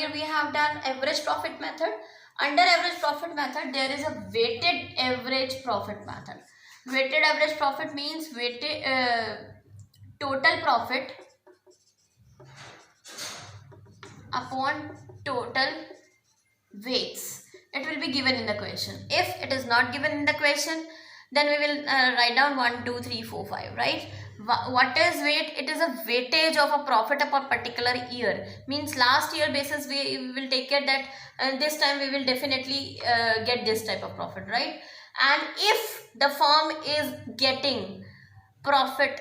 earlier we have done average profit method. Under average profit method, there is a weighted average profit method. Weighted average profit means weighted total profit upon total weights. It will be given in the question. If it is not given in the question, then we will write down 1, 2, 3, 4, 5, right? What is weight? It is a weightage of a profit of a particular year. Means last year basis we will take care that this time we will definitely get this type of profit, right? And if the firm is getting profit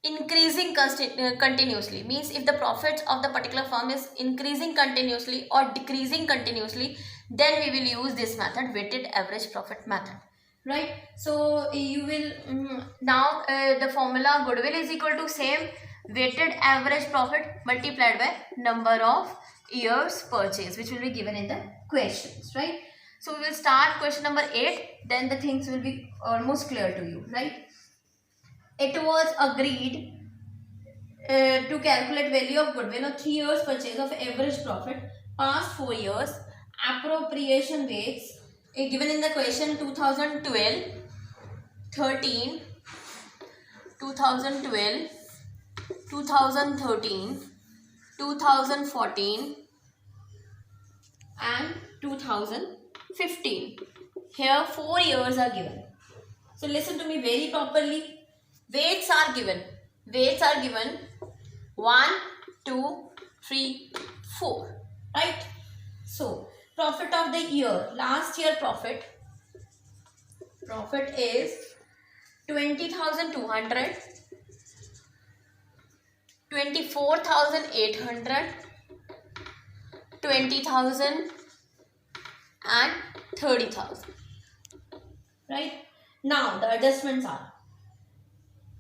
increasing continuously, means if the profits of the particular firm is increasing continuously or decreasing continuously, then we will use this method, weighted average profit method, right? So you will now the formula goodwill is equal to same weighted average profit multiplied by number of years purchase, which will be given in the questions, right? So we will start question number 8, then the things will be almost clear to you, right? It was agreed to calculate value of goodwill of 3 years purchase of average profit past 4 years appropriation rates given in the question 2012, 13, 2012, 2013, 2014 and 2015. Here 4 years are given. So listen to me very properly. Weights are given. Weights are given 1, 2, 3, 4. Right? So profit of the year. Last year profit. Profit is 20,200, 24,800, 20,000 and 30,000. Right? Now the adjustments are.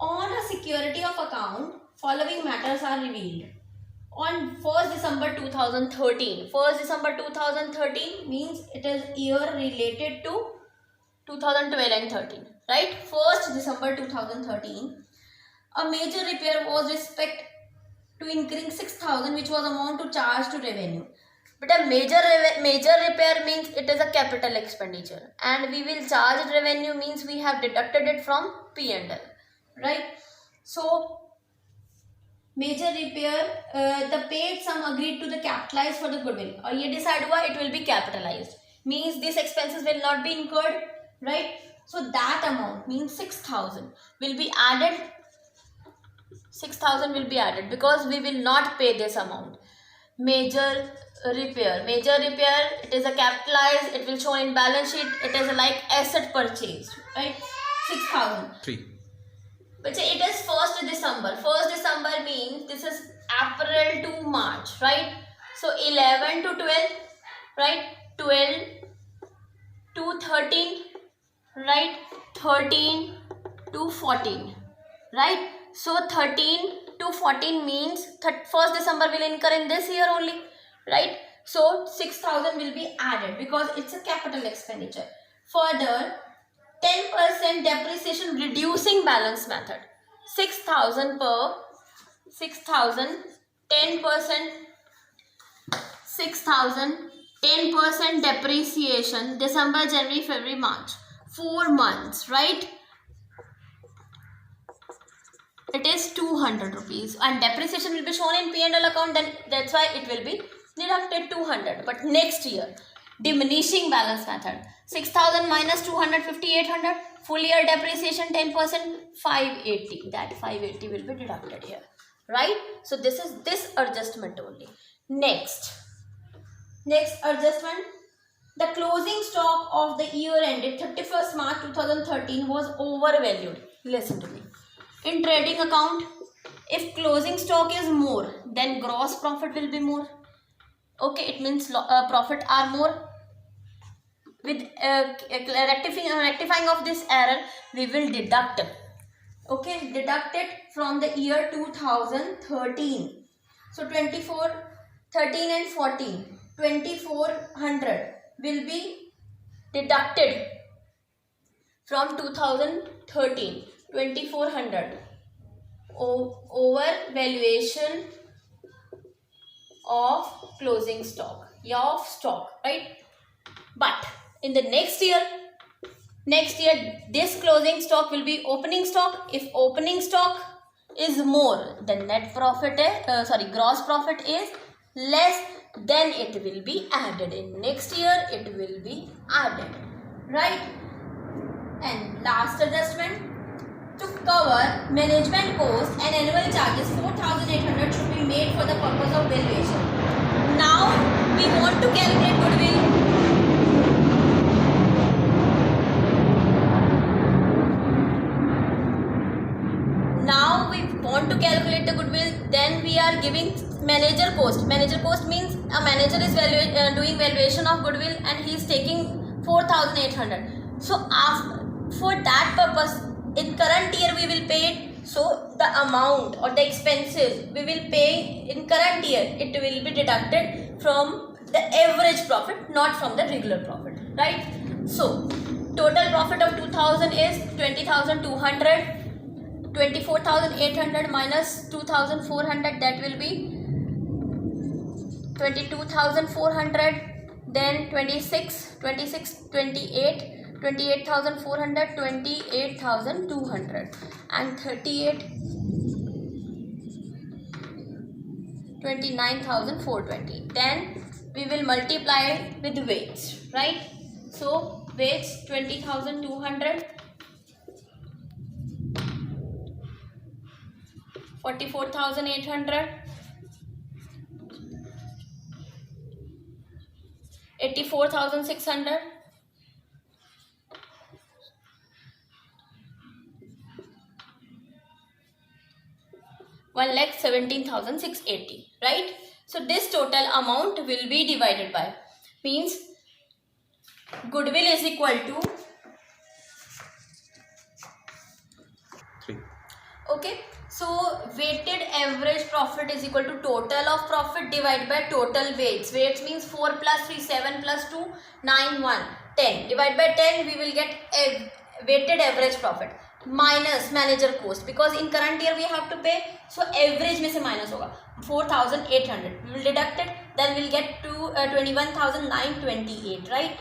On a security of account, following matters are revealed. On 1st December 2013. 1st December 2013 means it is year related to 2012 and 13. Right? 1st December 2013. A major repair was respect to incurring 6,000, which was amount to charge to revenue. But a major repair means it is a capital expenditure. And we will charge revenue means we have deducted it from P&L. Right? So major repair, the paid sum agreed to the capitalized for the goodwill. और ये decide हुआ it will be capitalized. Means these expenses will not be incurred. Right? So that amount means 6,000 will be added. 6,000 will be added because we will not pay this amount. Major repair. Major repair, it is a capitalized. It will show in balance sheet. It is like asset purchase. Right? 6,000. 3. But it is 1st December. 1st December means this is April to March, right? So 11 to 12, right? 12 to 13, right? 13 to 14, right? So 13 to 14 means 1st December will incur in this year only, right? So 6,000 will be added because it's a capital expenditure. Further, 10% depreciation reducing balance method. 6,000 per 6,000, 10%, 6,000, 10% depreciation, December, January, February, March. 4 months, right? It is 200 rupees and depreciation will be shown in P&L account, then that's why it will be deducted 200. But next year, diminishing balance method. 6,000 minus 250, 800. Full year depreciation 10%, 580. That 580 will be deducted here. Right? So this is this adjustment only. Next adjustment. The closing stock of the year ended 31st March 2013 was overvalued. Listen to me. In trading account, if closing stock is more, then gross profit will be more. Okay, it means profit are more. With rectifying of this error, we will deduct. Okay, deduct it from the year 2013. So 24, 13 and 14, 2400 will be deducted from 2013. 2400 over valuation of closing stock, of stock, right? But in the next year this closing stock will be opening stock. If opening stock is more, then net profit is gross profit is less, then it will be added. In next year it will be added, right? And last adjustment, to cover management cost and annual charges, 4,800 should be made for the purpose of valuation. Now we want to calculate goodwill. Now we want to calculate the goodwill, then we are giving manager cost. Manager cost means a manager is doing valuation of goodwill and he is taking 4,800. So for that purpose, in current year we will pay it. So the amount or the expenses we will pay in current year, it will be deducted from the average profit, not from the regular profit, right? So total profit of 2000 is 20,200. 24,800 minus 2,400, that will be 22,400. Then 28,400, 28,200, and 29,420. Then we will multiply with weights, right? So weights 20,200, 44,800, 84,600, 1,17,680, right? So this total amount will be divided by, means goodwill is equal to 3. Okay, so weighted average profit is equal to total of profit divided by total weights. Weights means 4 plus 3, 7 plus 2, 9, 1, 10. Divide by 10, we will get a weighted average profit minus manager cost, because in current year we have to pay, so average में से minus होगा 4,800. We will deduct it, then we will get to 21,928, right?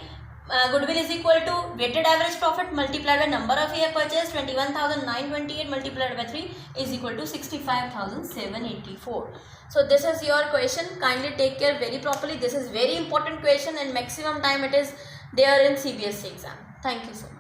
Goodwill is equal to weighted average profit multiplied by number of year purchase, 21,928 multiplied by 3 is equal to 65,784. So this is your question. Kindly take care very properly. This is very important question and maximum time it is there in CBSE exam. Thank you so much.